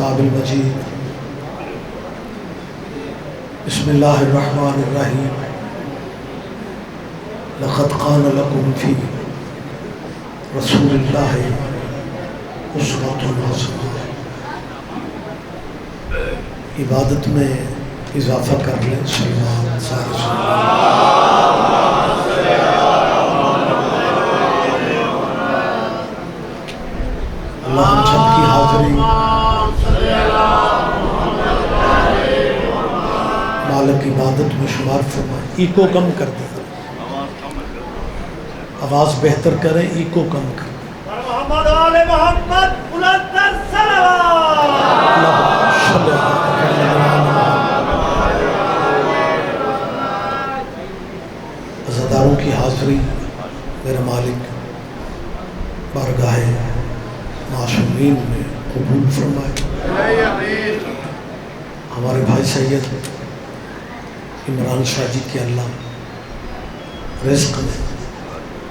الكتاب المجيد بسم الله الرحمن الرحيم لقد كان لكم في رسول الله أسوة حسنة. عبادت میں اضافہ کر لیں. سلمان سارے اللہ ہم سب کی حاضری مالک عبادت میں شمار فرمائے. ایکو کم کر دیں, آواز بہتر کریں, ایکو کم کریں. محمد آل محمد بلند صلوات. عزاداروں کی حاضری میرا مالک بارگاہ معصومین میں قبول فرمائے. ہمارے بھائی سید عمران شاہ جی کے اللہ رزق میں,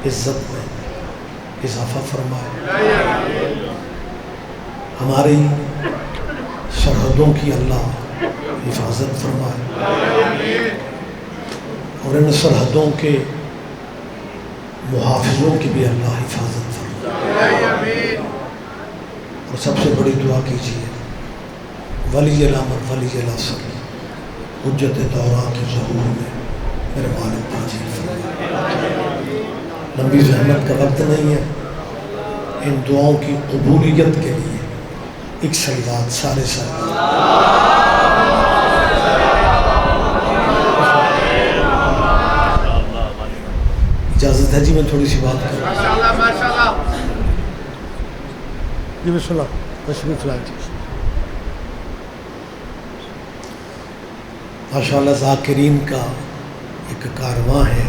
عزت میں اضافہ فرمائے. ہماری سرحدوں کی اللہ حفاظت فرمائے اور ان سرحدوں کے محافظوں کی بھی اللہ حفاظت فرمائے. اور سب سے بڑی دعا کیجیے ولی الامر ولی الاثر حجت دوران کے ظہور میں میرے مالک تاجیل فرمائے. لمبی زحمت کا وقت نہیں ہے, ان دعاؤں کی قبولیت کے لیے ایک صلوات سارے اجازت ہے جی میں تھوڑی سی بات کروں. جی بسم اللہ تشریف لائیں. ماشاءاللہ ذاکرین کا ایک کارواں ہے,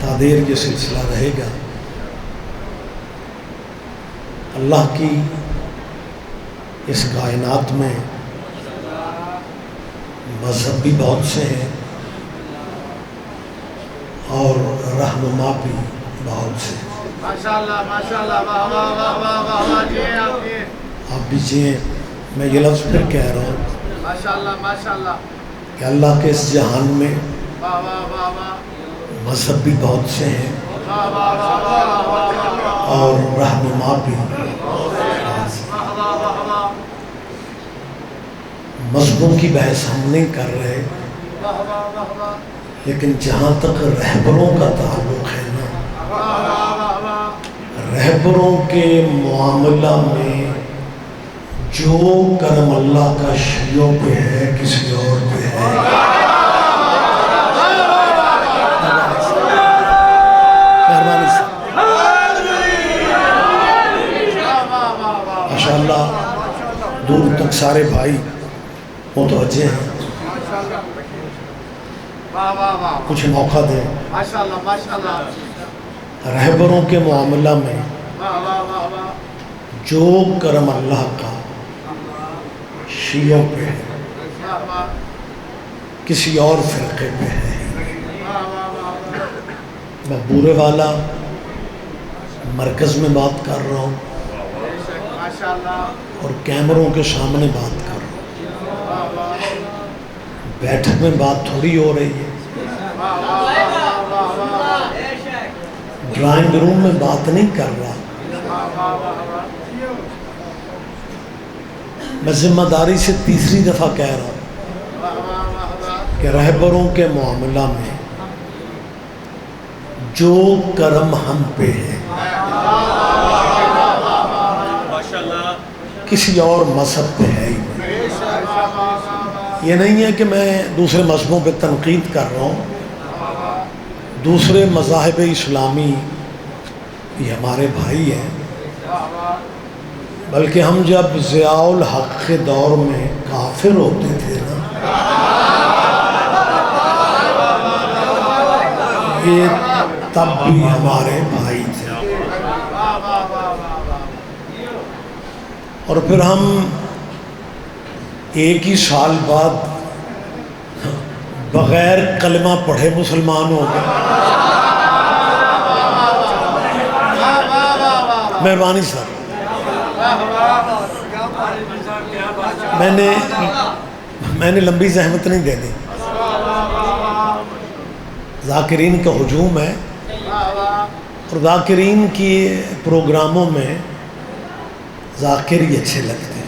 تادیر یہ سلسلہ رہے گا. اللہ کی اس کائنات میں مذہب بھی بہت سے ہیں اور رہنما بھی بہت سے ہیں. آپ بھی جئیں. میں یہ لفظ پھر کہہ رہا ہوں کہ اللہ کے اس جہان میں مذہب بھی بہت سے ہیں اور رہنما بھی. مذہبوں کی بحث ہم نہیں کر رہے, لیکن جہاں تک رہبروں کا تعلق ہے نا, رہبروں کے معاملہ میں جو کرم اللہ کا شیعوں پہ ہے کسی اور پہ ہے. ماشاءاللہ دور تک سارے بھائی متوجہ ہیں, کچھ موقع دیں. رہبروں کے معاملہ میں جو کرم اللہ کا شیعوں پہ ہے کسی اور فرقے پہ ہے. میں بورے والا مرکز میں بات کر رہا ہوں اور کیمروں کے سامنے بات کر رہا ہوں. بیٹھک میں بات تھوڑی ہو رہی ہے, ڈرائنگ روم میں بات نہیں کر رہا. میں ذمہ داری سے تیسری دفعہ کہہ رہا ہوں کہ رہبروں کے معاملہ میں جو کرم ہم پہ ہے کسی اور مذہب پہ ہے ہی نہیں. یہ نہیں ہے کہ میں دوسرے مذہبوں پہ تنقید کر رہا ہوں. دوسرے مذاہب اسلامی یہ ہمارے بھائی ہیں, بلکہ ہم جب ضیاء الحق کے دور میں کافر ہوتے تھے نا, یہ تب بھی ہمارے بھائی تھے. اور پھر ہم ایک ہی سال بعد بغیر کلمہ پڑھے مسلمان ہو گئے. مہربانی صاحب میں نے لمبی زحمت نہیں دینی. ذاکرین کا ہجوم ہے اور ذاکرین کی پروگراموں میں ذاکر ہی اچھے لگتے ہیں.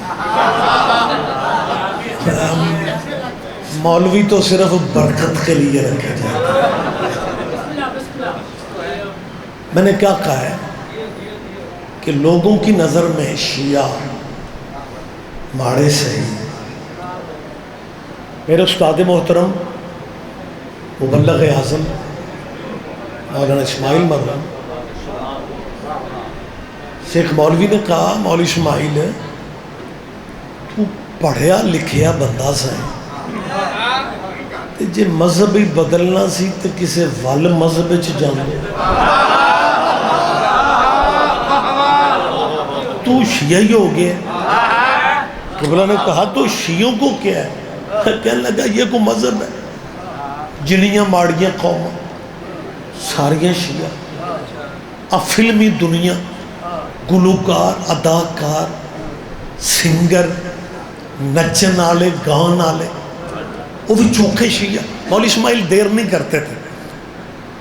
مولوی تو صرف برکت کے لیے رکھے جاتے ہیں. میں نے کیا کہا ہے کہ لوگوں کی نظر میں شیعہ ماڑے صحیح. میرے استاد محترم مبلغ اعظم مولانا اسماعیل مرحوم شیخ مولوی نے کہا مولوی اسماعیل تو پڑھیا لکھیا بندہ سا تے جے مذہب ہی بدلنا سی تے کسے ول مذہب وچ جاندے. تو شیعہ ہی ہو گیا. قبلہ نے کہا تو شیعوں کو کیا ہے؟ کہنے لگا یہ کو مذہب ہے. جنیاں ماڑیاں قوم ساریاں شیعہ. اب فلمی دنیا گلوکار اداکار سنگر نچن والے گان والے وہ بھی چوکھے شیعہ. مولوی اسماعیل دیر نہیں کرتے تھے.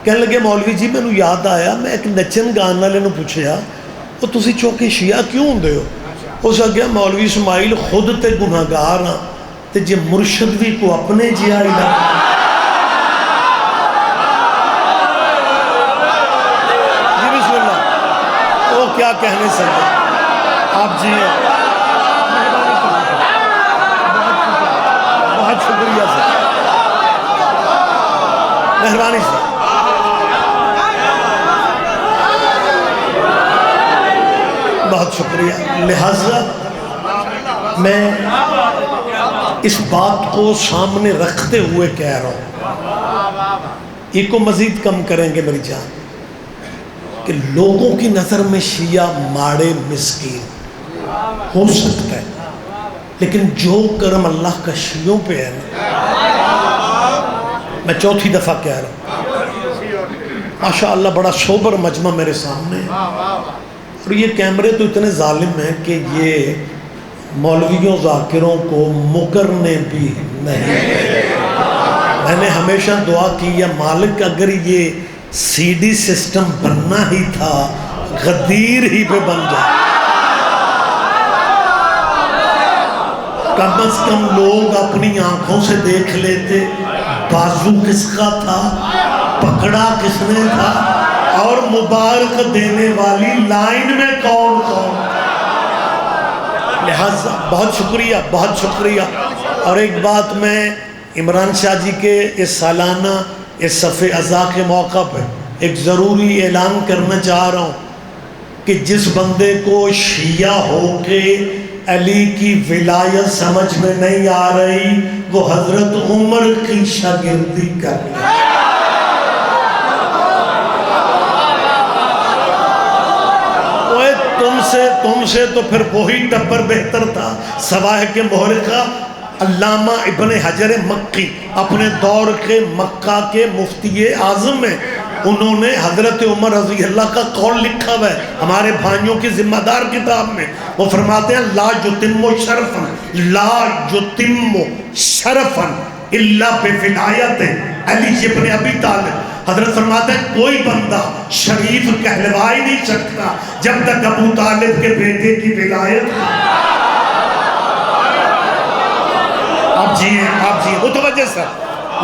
کہنے لگے مولوی جی میں یاد آیا میں ایک نچن گان والے نے پوچھا وہ تسی چوکھے شیعہ کیوں ہوندے ہو؟ اس آگیا مولوی اسماعیل خود تے گناہگار ہاں تے جے مرشد بھی کو اپنے جیا ہی لگا. جی بسم اللہ. وہ کیا کہنے سکتے آپ جی ہیں. بہت شکریہ سر. مہربانی سے بہت شکریہ. لہذا میں اس بات کو سامنے رکھتے ہوئے کہہ رہا ہوں یہ کو مزید کم کریں گے میری جان کہ لوگوں کی نظر میں شیعہ ماڑے مسکین ہو سکتا ہے لیکن جو کرم اللہ کا شیعوں پہ ہے میں چوتھی دفعہ کہہ رہا ہوں ماشاءاللہ بڑا سوبر مجمع میرے سامنے ہے اور یہ کیمرے تو اتنے ظالم ہیں کہ یہ مولویوں ذاکروں کو مکرنے بھی نہیں. میں نے ہمیشہ دعا کی یا مالک اگر یہ سی ڈی سسٹم بننا ہی تھا غدیر ہی پہ بن جائے. کم از کم لوگ اپنی آنکھوں سے دیکھ لیتے بازو کس کا تھا پکڑا کس نے تھا اور مبارک دینے والی لائن میں کون کون. لہذا بہت شکریہ بہت شکریہ. اور ایک بات میں عمران شاہ جی کے اس سالانہ اس صف ازا کے موقع پہ ایک ضروری اعلان کرنا چاہ رہا ہوں کہ جس بندے کو شیعہ ہو کے علی کی ولایت سمجھ میں نہیں آ رہی وہ حضرت عمر کی شاگردی کر لے. تم سے تو پھر وہی ٹپر بہتر تھا سوائے کے محرقہ علامہ ابن حجر مکی اپنے دور کے مکہ کے مفتی اعظم ہیں. انہوں نے حضرت عمر رضی اللہ کا قول لکھا ہوا ہے ہمارے بھائیوں کی ذمہ دار کتاب میں. وہ فرماتے ہیں لا یتم شرفا الا بولایت علی ابن ابی طالب. حضرت فرماتے ہیں کوئی بندہ شریف کہلوا ہی نہیں سکتا جب تک ابو طالب کے بیٹے کی ولایت. آپ جی ہیں متوجہ سر.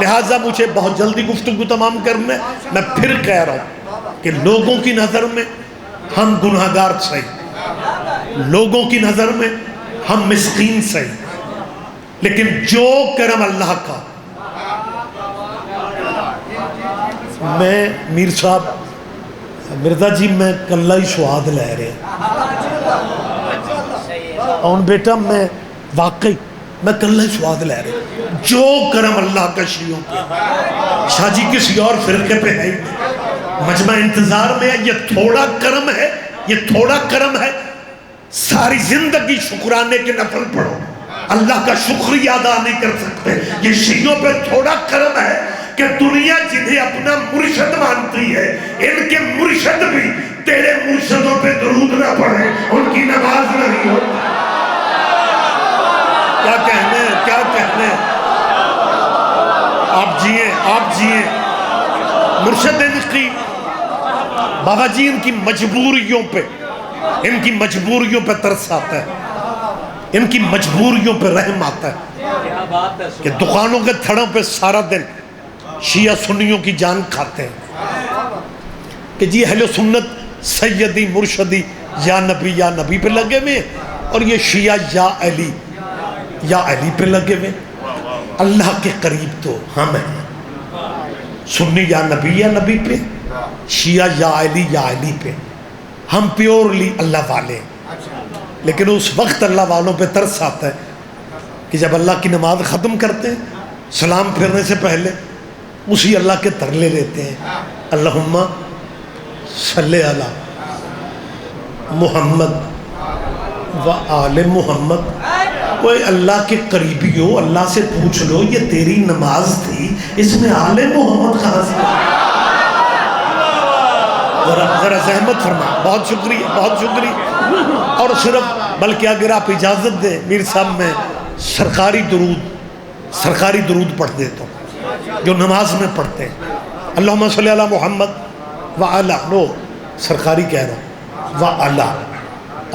لہٰذا مجھے بہت جلدی گفتگو تمام کرنا ہے. میں پھر کہہ رہا ہوں کہ لوگوں کی نظر میں ہم گناہگار صحیح لوگوں کی نظر میں ہم مسکین صحیح لیکن جو کرم اللہ کا. میں میر صاحب مرزا جی میں کلہ ہی سواد لے رہے اور بیٹا میں واقعی میں کلہ ہی سواد لے رہے جو کرم اللہ کا شیعوں پہ. شاہ جی کسی اور فرقے پہ ہے مجمع انتظار میں ہے. یہ تھوڑا کرم ہے یہ تھوڑا کرم ہے. ساری زندگی شکرانے کے نفل پڑھو اللہ کا شکریہ ادا نہیں کر سکتے. یہ شیعوں پہ تھوڑا کرم ہے کہ دنیا جنہیں اپنا مرشد مانتی ہے ان کے مرشد بھی تیرے مرشدوں پہ درود نہ پڑھیں ان کی نماز نہیں ہوتی۔ کیا کہنے ہیں، کیا کہنے ہیں، آپ جئیں مرشد نقی بابا جی ان کی مجبوریوں پہ ترس آتا ہے، ان کی مجبوریوں پہ رحم آتا ہے کہ دکانوں کے تھڑوں پہ سارا دن شیعہ سنیوں کی جان کھاتے ہیں کہ جی اہل سنت سیدی مرشدی یا نبی پہ لگے ہوئے اور یہ شیعہ یا علی پہ لگے ہوئے۔ اللہ کے قریب تو ہم ہیں، سنی یا نبی پہ، شیعہ یا علی پہ، ہم پیورلی اللہ والے ہیں۔ لیکن اس وقت اللہ والوں پہ ترس آتا ہے کہ جب اللہ کی نماز ختم کرتے ہیں سلام پھیرنے سے پہلے اسی اللہ کے ترلے لیتے ہیں، اللہم صلی علی محمد و آل محمد۔ کوئی اللہ کے قریبی ہو اللہ سے پوچھ لو یہ تیری نماز تھی، اس میں آل محمد کہاں سے؟ ذرا زحمت فرما، بہت شکریہ۔ اور صرف بلکہ اگر آپ اجازت دیں میر صاحب میں سرکاری درود پڑھ دیتا ہوں جو نماز میں پڑھتے ہیں، اللہم صلی علی محمد وعلا، سرکاری کہہ رہا ہوں، وعلا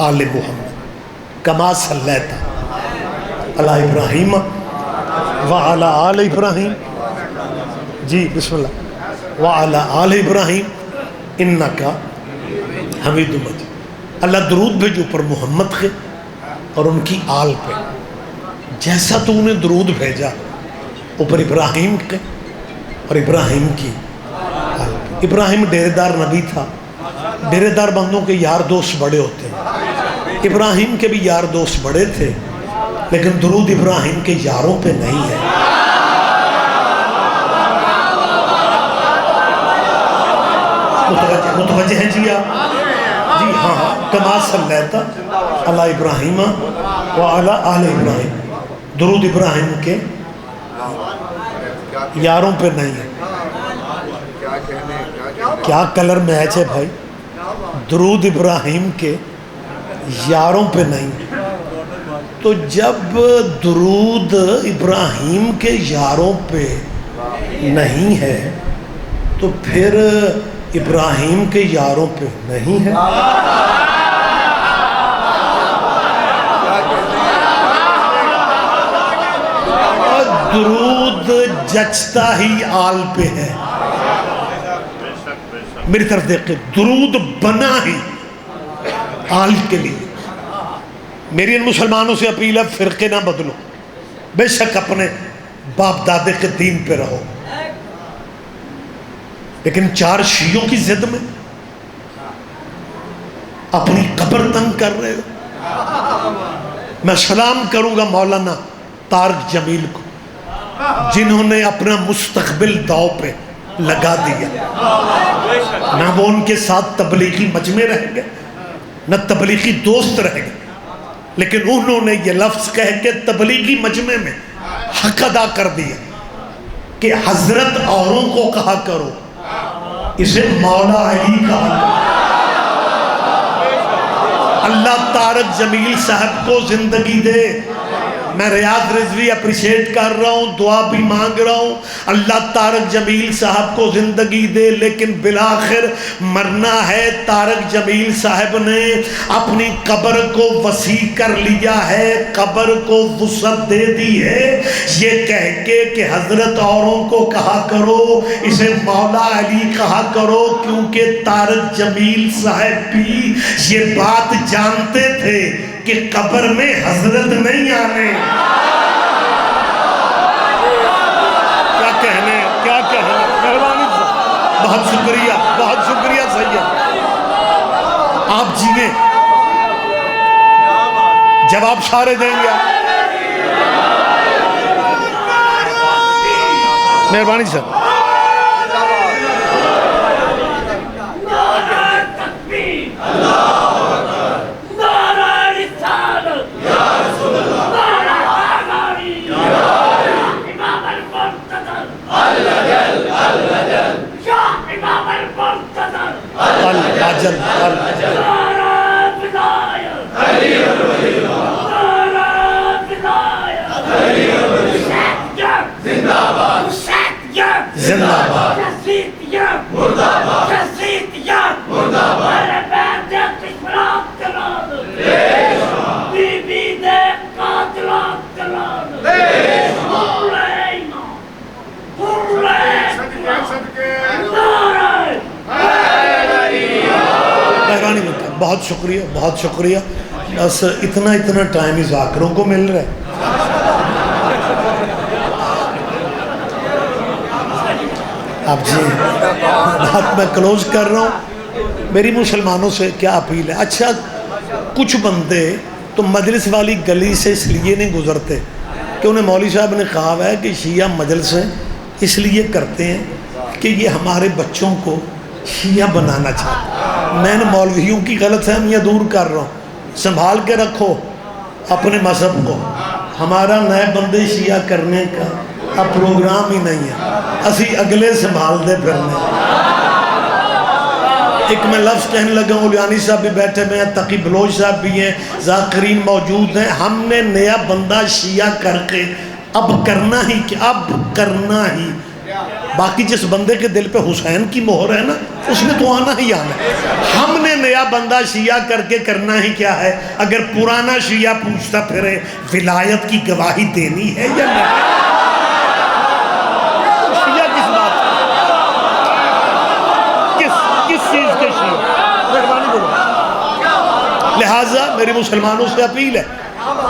آل محمد کما صلیت علی ابراہیم وعلا آل ابراہیم، جی بسم اللہ، وعلا آل ابراہیم انکا حمید مجید۔ اللہ درود بھیجو پر محمد کے اور ان کی آل پہ، جیسا تو انہیں درود بھیجا اوپر ابراہیم کے اور ابراہیم کی آل پہ۔ ابراہیم ڈیرے دار نبی تھا، ڈیرے دار بندوں کے یار دوست بڑے ہوتے ہیں، ابراہیم کے بھی یار دوست بڑے تھے لیکن درود ابراہیم کے یاروں پہ نہیں ہے۔ متوجہ ہیں جی آپ؟ جی ہاں، کما صلیت علی ابراہیم وعلی آل ابراہیم، درود ابراہیم کے یاروں پہ نہیں ہے۔ کیا کلر میچ ہے بھائی، درود ابراہیم کے یاروں پہ نہیں ہے۔ تو جب درود ابراہیم کے یاروں پہ نہیں ہے تو پھر ابراہیم کے یاروں پہ نہیں ہے۔ اور درود جچتا ہی آل پہ ہے۔ میری طرف دیکھیں، درود بنا ہی آل کے لیے۔ میری ان مسلمانوں سے اپیل ہے فرقے نہ بدلو، بے شک اپنے باپ دادے کے دین پہ رہو، لیکن چار شیعوں کی ضد میں اپنی قبر تنگ کر رہے ہو۔ میں سلام کروں گا مولانا طارق جمیل کو جنہوں نے اپنا مستقبل داؤ پہ لگا دیا، نہ وہ ان کے ساتھ تبلیغی مجمع رہ گئے نہ تبلیغی دوست رہ گئے، لیکن انہوں نے یہ لفظ کہہ کے تبلیغی مجمع میں حق ادا کر دیا کہ حضرت اوروں کو کہا کرو، اسے مولا علی کہا کرو۔ اللہ طارق جمیل صاحب کو زندگی دے، میں ریاض رضوی اپریشیٹ کر رہا ہوں، دعا بھی مانگ رہا ہوں، اللہ طارق جمیل صاحب کو زندگی دے، لیکن بالآخر مرنا ہے۔ طارق جمیل صاحب نے اپنی قبر کو وسیع کر لیا ہے، قبر کو وسعت دے دی ہے، یہ کہہ کے کہ حضرت اوروں کو کہا کرو، اسے مولا علی کہا کرو، کیونکہ طارق جمیل صاحب بھی یہ بات جانتے تھے کہ قبر میں حضرت نہیں آنے۔ کیا کہنے مہربانی سے، بہت شکریہ سید، آپ جیئیں، جواب سارے دیں گے، مہربانی سے۔ مہربانی ملتا ہے، بہت شکریہ بہت شکریہ. بس اتنا ٹائم ہی ذاکروں کو مل رہا ہے. اب جی بات میں کلوز کر رہا ہوں. میری مسلمانوں سے کیا اپیل ہے؟ اچھا کچھ بندے تو مجلس والی گلی سے اس لیے نہیں گزرتے کہ انہیں مولوی صاحب نے کہا ہے کہ شیعہ مجلسیں اس لیے کرتے ہیں کہ یہ ہمارے بچوں کو شیعہ بنانا چاہتے ہیں. میں نے مولویوں کی غلط فہمیاں دور کر رہا ہوں. سنبھال کے رکھو اپنے مذہب کو. ہمارا نئے بندے شیعہ کرنے کا اب پروگرام ہی نہیں ہے. اسی اگلے سنبھال دے پھرنے. ایک میں لفظ کہنے لگا ہوں، اولیانی صاحب بھی بیٹھے ہوئے ہیں، تقی بلوچ صاحب بھی ہیں، ذاکرین موجود ہیں. ہم نے نیا بندہ شیعہ کر کے اب کرنا ہی کیا؟ اب کرنا ہی. باقی جس بندے کے دل پہ حسین کی مہر ہے نا، اس نے تو آنا ہی آنا ہے. ہم نے نیا بندہ شیعہ کر کے کرنا ہی کیا ہے؟ اگر پرانا شیعہ پوچھتا پھرے ولایت کی گواہی دینی ہے یا نہیں؟ شیعہ کس بات کس چیز کے شیعہ؟ مہربانی بولو. لہٰذا میری مسلمانوں سے اپیل ہے،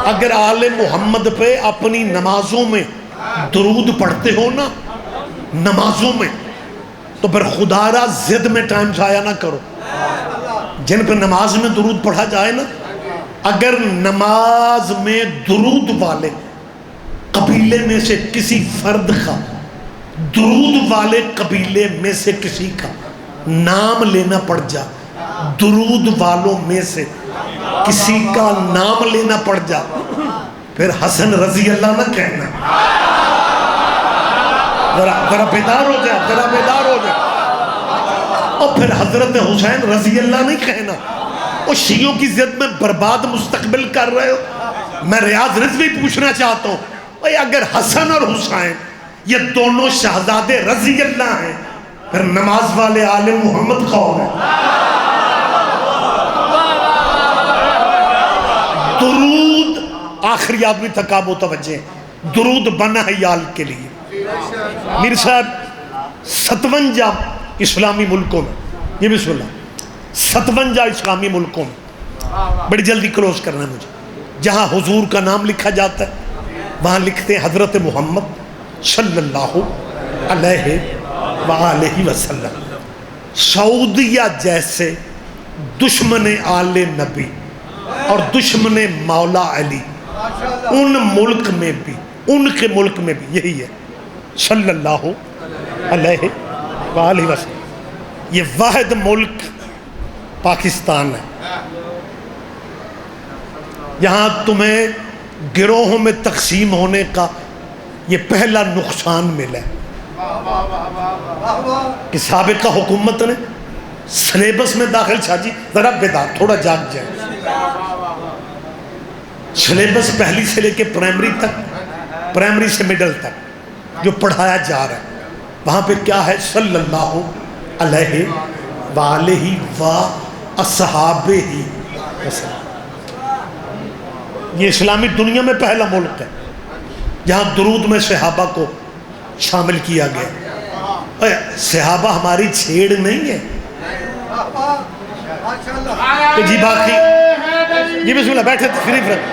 اگر آل محمد پہ اپنی نمازوں میں درود پڑھتے ہو نا، نمازوں میں، تو پھر خدا را ضد میں ٹائم ضائع نہ کرو. جن پہ نماز میں درود پڑھا جائے نا، اگر نماز میں درود والے قبیلے میں سے کسی فرد کا، درود والے قبیلے میں سے کسی کا نام لینا پڑ جا، درود والوں میں سے کسی کا نام لینا پڑ جا، پھر حسن رضی اللہ نہ کہنا. ذرا بیدار ہو جائے، ذرا بیدار ہو جائے. اور پھر حضرت حسین رضی اللہ نہیں کہنا. اور شیعوں کی ضد میں برباد مستقبل کر رہے ہو. میں ریاض رضوی پوچھنا چاہتا ہوں، بھئی اگر حسن اور حسین یہ دونوں شہزادے رضی اللہ ہیں، پھر نماز والے آل محمد کون ہیں؟ درود، آخری آدمی تکاب و توجہ، درود بنا ہے یال کے لیے. میر صاحب 57 اسلامی ملکوں میں، یہ بسم اللہ، 57 اسلامی ملکوں میں، بڑی جلدی کلوز کرنا ہے مجھے، جہاں حضور کا نام لکھا جاتا ہے وہاں لکھتے ہیں حضرت محمد صلی اللہ علیہ وآلہ وسلم. سعودیہ جیسے دشمن آل نبی اور دشمن مولا علی، ان ملک میں بھی، ان کے ملک میں بھی یہی ہے صلی اللہ علیہ وآلہ وسلم. یہ واحد ملک پاکستان ہے یہاں تمہیں گروہوں میں تقسیم ہونے کا یہ پہلا نقصان ملا ہے کہ سابقہ حکومت نے سلیبس میں داخل جی ذرا بیدار، تھوڑا جاگ جائے. سلیبس پہلی سے لے کے پرائمری تک، پرائمری سے مڈل تک جو پڑھایا جا رہا ہے، وہاں پہ کیا ہے؟ صلی اللہ علیہ وآلہ وَأَصْحَابِهِ وسلم. یہ اسلامی دنیا میں پہلا ملک ہے جہاں درود میں صحابہ کو شامل کیا گیا. صحابہ ہماری چھیڑ نہیں ہے کہ جی باقی جی بسم اللہ بیٹھے تشریف رکھ.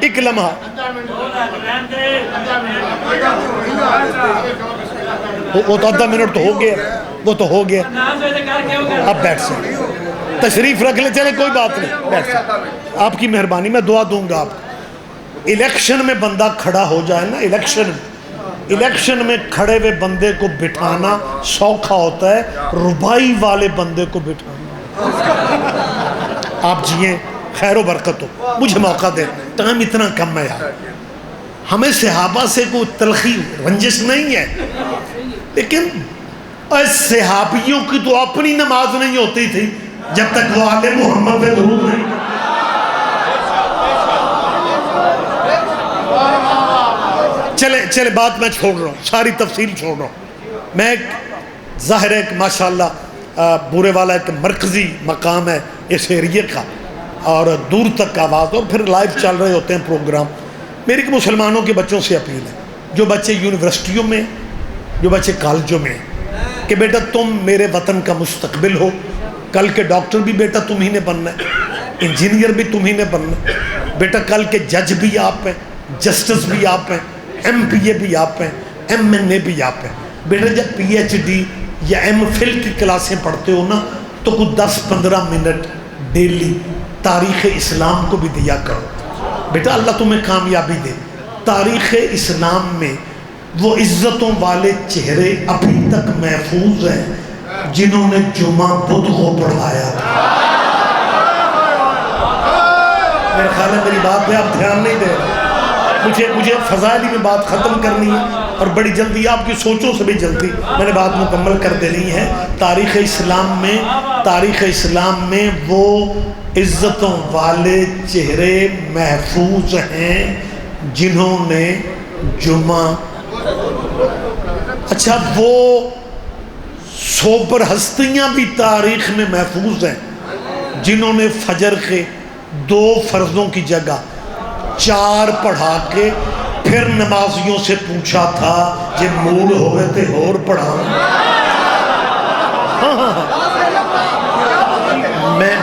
ایک لمحہ وہ تو آدھا منٹ تو ہو گیا، وہ تو ہو گیا، اب بیٹھ سکتے، تشریف رکھ لیں، چلے کوئی بات نہیں، بیٹھ سکتے. آپ کی مہربانی، میں دعا دوں گا آپ کو. الیکشن میں بندہ کھڑا ہو جائے نا، الیکشن میں کھڑے ہوئے بندے کو بٹھانا سوکھا ہوتا ہے ربائی والے بندے کو بٹھانا. آپ جئیں، خیر و برکت ہو. مجھے موقع دیں، ٹائم اتنا کم ہے یار. ہمیں صحابہ سے کوئی تلخی رنجش نہیں ہے، لیکن صحابیوں کی تو اپنی نماز نہیں ہوتی تھی جب تک وہ آل محمد پہ درود نہیں. چلے بات میں چھوڑ رہا ہوں، ساری تفصیل چھوڑ رہا ہوں. میں ایک ظاہر ہے کہ ماشاءاللہ بورے والا ایک مرکزی مقام ہے اس ایریے کا، اور دور تک آواز، اور پھر لائیو چل رہے ہوتے ہیں پروگرام. میری مسلمانوں کے بچوں سے اپیل ہے، جو بچے یونیورسٹیوں میں، جو بچے کالجوں میں ہیں، کہ بیٹا تم میرے وطن کا مستقبل ہو، کل کے ڈاکٹر بھی بیٹا تم ہی نے بننا ہے، انجینئر بھی تم ہی نے بننا ہے، بیٹا کل کے جج بھی آپ ہیں، جسٹس بھی آپ ہیں، ایم پی اے بھی آپ ہیں، ایم این اے بھی آپ ہیں۔ بیٹا جب پی ایچ ڈی یا ایم فل کی کلاسیں پڑھتے ہو نا تو کچھ 10-15 منٹ ڈیلی تاریخ اسلام کو بھی دیا کرو۔ بیٹا اللہ تمہیں کامیابی دے۔ تاریخ اسلام میں وہ عزتوں والے چہرے ابھی تک محفوظ ہیں جنہوں نے جمعہ بدھ کو پڑھایا تھا۔ میرے خیال ہے میری بات پہ آپ دھیان نہیں دے رہے۔ مجھے فضائلی میں بات ختم کرنی ہے اور بڑی جلدی، آپ کی سوچوں سے بھی جلدی میں نے بات مکمل کر دینی ہے۔ تاریخ اسلام میں وہ عزتوں والے چہرے محفوظ ہیں جنہوں نے جمعہ، اچھا وہ سوبر ہستیاں بھی تاریخ میں محفوظ ہیں جنہوں نے فجر کے 2 فرضوں کی جگہ 4 پڑھا کے پھر نمازیوں سے پوچھا تھا یہ موڑ ہوئے تھے اور پڑھاؤں۔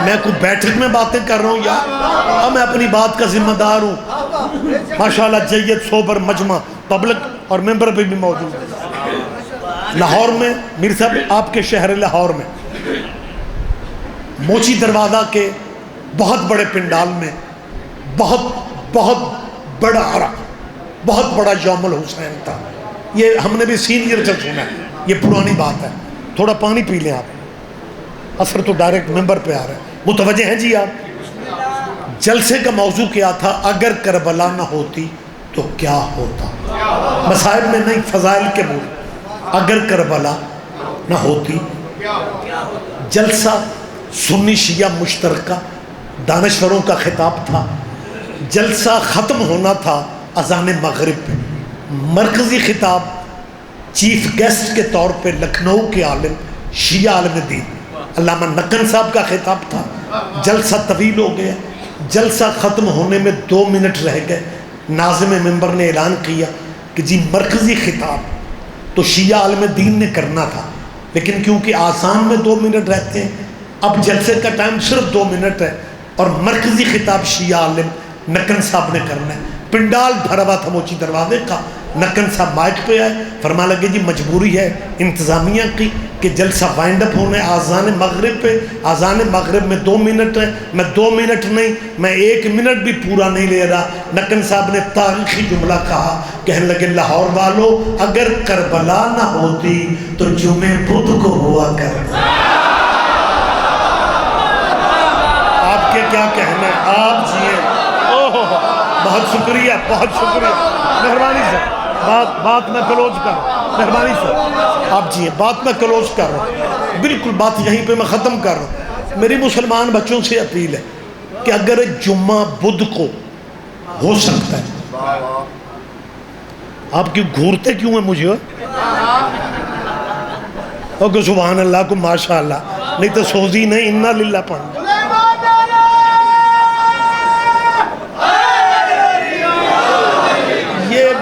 میں کوئی بیٹھک میں باتیں کر رہا ہوں یا میں اپنی بات کا ذمہ دار ہوں۔ ماشاءاللہ جید سوبر مجمع پبلک اور ممبر پہ بھی موجود ہے۔ لاہور میں میر صاحب آپ کے شہر لاہور میں موچی دروازہ کے بہت بڑے پنڈال میں بہت بڑا یوم الحسین تھا۔ یہ ہم نے بھی سینئر سے سنا ہے، یہ پرانی بات ہے۔ تھوڑا پانی پی لیں آپ، اثر تو ڈائریکٹ ممبر پہ آ رہا ہے، متوجہ ہیں جی آپ؟ جلسے کا موضوع کیا تھا؟ اگر کربلا نہ ہوتی تو کیا ہوتا؟ مسائل میں نہیں، فضائل کے بول، اگر کربلا نہ ہوتی۔ جلسہ سنی شیعہ مشترکہ دانشوروں کا خطاب تھا۔ جلسہ ختم ہونا تھا اذان مغرب پہ۔ مرکزی خطاب چیف گیسٹ کے طور پہ لکھنؤ کے عالم شیعہ عالم دین علامہ نقن صاحب کا خطاب تھا۔ جلسہ طویل ہو گیا، جلسہ ختم ہونے میں 2 منٹ رہ گئے۔ ناظم ممبر نے اعلان کیا کہ جی مرکزی خطاب تو شیعہ عالم دین نے کرنا تھا، لیکن کیونکہ آسان میں 2 منٹ رہتے ہیں، اب جلسے کا ٹائم صرف 2 منٹ ہے اور مرکزی خطاب شیعہ عالم نقن صاحب نے کرنا ہے۔ پنڈال بھرا ہوا تھا موچی دروازے کا۔ نقن صاحب مائک پہ آئے، فرمانے لگے جی مجبوری ہے انتظامیہ کی کہ جلسہ وائنڈ اپ ہونا ہے آذان مغرب پہ۔ آذان مغرب میں 2 منٹ ہے، میں 2 منٹ نہیں، میں 1 منٹ بھی پورا نہیں لے رہا۔ نقن صاحب نے تاریخی جملہ کہا، کہنے لگے لاہور والوں اگر کربلا نہ ہوتی تو جمعہ بدھ کو ہوا کرتا۔ آپ کے کیا کہنا ہے؟ آپ جیئے۔ بہت شکریہ، بہت شکریہ، مہربانی سر، بات میں کلوز کر رہا ہوں، مہربانی سر آپ جی بات میں کلوز کر رہا ہوں، بالکل بات یہیں پہ میں ختم کر رہا ہوں۔ میری مسلمان بچوں سے اپیل ہے کہ اگر جمعہ بدھ کو ہو سکتا ہے، آپ کیوں گھورتے کیوں ہیں مجھے؟ اوکے سبحان اللہ کو ماشاءاللہ، نہیں تو سوزی نہیں، انا للہ پڑھنا۔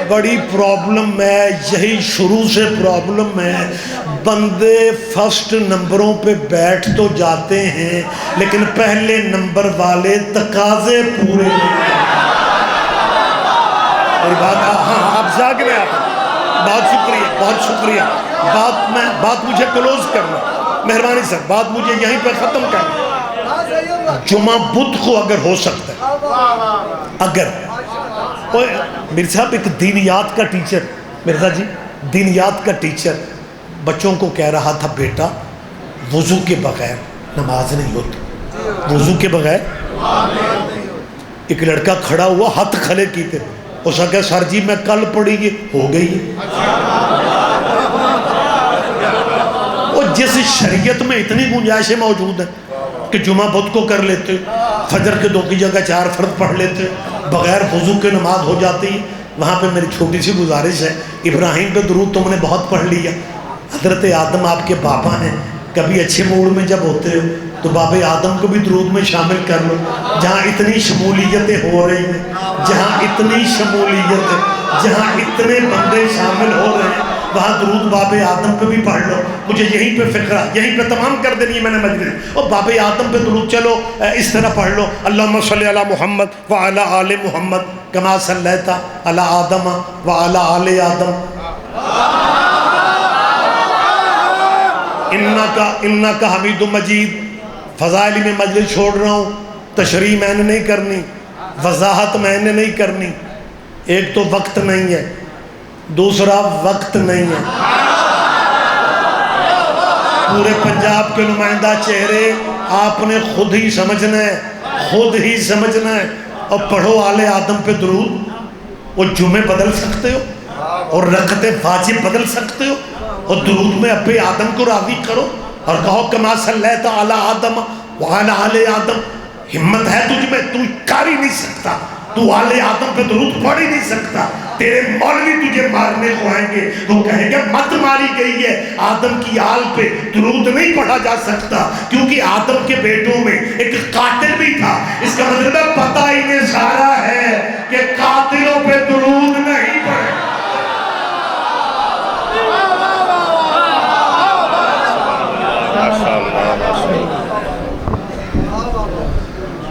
بڑی پرابلم ہے، یہی شروع سے پرابلم ہے۔ بندے فرسٹ نمبروں پہ بیٹھ تو جاتے ہیں لیکن پہلے نمبر والے تقاضے پورے نہیں کرتے۔ اور آپ جاگ رہے ہیں، بہت شکریہ، بہت شکریہ۔ بات مجھے کلوز کرنا، مہربانی سر، بات مجھے یہیں پہ ختم کرنا۔ جمعہ بدھ کو اگر ہو سکتا ہے، اگر مرزا صاحب ایک دینیات کا ٹیچر، مرزا جی دینیات کا ٹیچر بچوں کو کہہ رہا تھا بیٹا وضو کے بغیر نماز نہیں ہوتی، وضو کے بغیر۔ ایک لڑکا کھڑا ہوا، ہاتھ کھلے کیتے، اس نے کہا سر جی میں کل پڑھی گی، ہو گئی۔ اور جس شریعت میں اتنی گنجائشیں موجود ہیں کہ جمعہ بدھ کو کر لیتے، فجر کے 2 کی جگہ 4 فرض پڑھ لیتے، بغیر وضو کے نماز ہو جاتی۔ وہاں پہ میری چھوٹی سی گزارش ہے، ابراہیم پہ درود تم نے بہت پڑھ لیا، حضرت آدم آپ کے باپا ہیں، کبھی اچھے موڈ میں جب ہوتے ہو تو باب آدم کو بھی درود میں شامل کر لو. جہاں اتنی شمولیتیں ہو رہی ہیں, جہاں اتنی شمولیت ہے, جہاں اتنے بندے شامل ہو رہے ہیں, وہاں درود باب آدم پہ بھی پڑھ لو. مجھے یہیں پہ فکرہ, یہیں پہ تمام کر دینی ہے میں نے مجلس. اور باب آدم پہ درود چلو اس طرح پڑھ لو, اللہم صلی علی محمد وعلی آل محمد کما صلیت علی آدم وعلی آل آدم انکا حمید مجید. فضائل میں مجلس چھوڑ رہا ہوں, تشریح میں نے نہیں کرنی, وضاحت میں نے نہیں کرنی. ایک تو وقت نہیں ہے, دوسرا وقت نہیں ہے. پورے پنجاب کے نمائندہ چہرے آپ نے خود ہی سمجھنا ہے, خود ہی سمجھنا ہے. اور پڑھو آل آدم پہ درود. وہ جمعے بدل سکتے ہو اور رکعتیں واجب بدل سکتے ہو, اور درود میں ابے آدم کو راضی کرو اور کہو کما صلیت علی آدم وعلی آل آدم. ہمت ہے تجھ میں, تو کر ہی نہیں سکتا, تو آل آدم پہ درود پڑھ ہی نہیں سکتا. تیرے مولوی تجھے مارنے کو آئیں گے, وہ کہیں گے مت ماری گئی ہے, آدم کی آل پہ درود نہیں پڑھا جا سکتا کیونکہ آدم کے بیٹوں میں ایک قاتل بھی تھا. اس کا مطلب ہے پتہ انہیں سارا ہے کہ قاتلوں پہ درود نہیں پڑھے.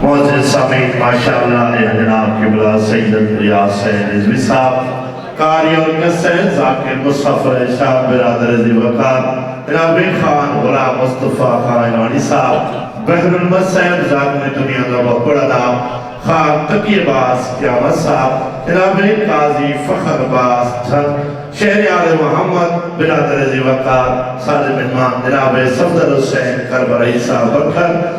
معزز سامعین ماشاءاللہ جناب قبلہ سید ریاض حسین رضوی صاحب, قاری اور قصر ذاکر مصطفی شاہ برادر رضی وقار, جناب خان غلام مصطفیٰ خان علی صاحب, بحر المسید ذات میں دنیا کا بہت بڑا نام, خان تقی عباس قیامت صاحب, جناب قاضی فخر عباس شہریار محمد برادر رضی وقار, سارے مہمان جناب صفدر حسین کربلائی صاحب بکر.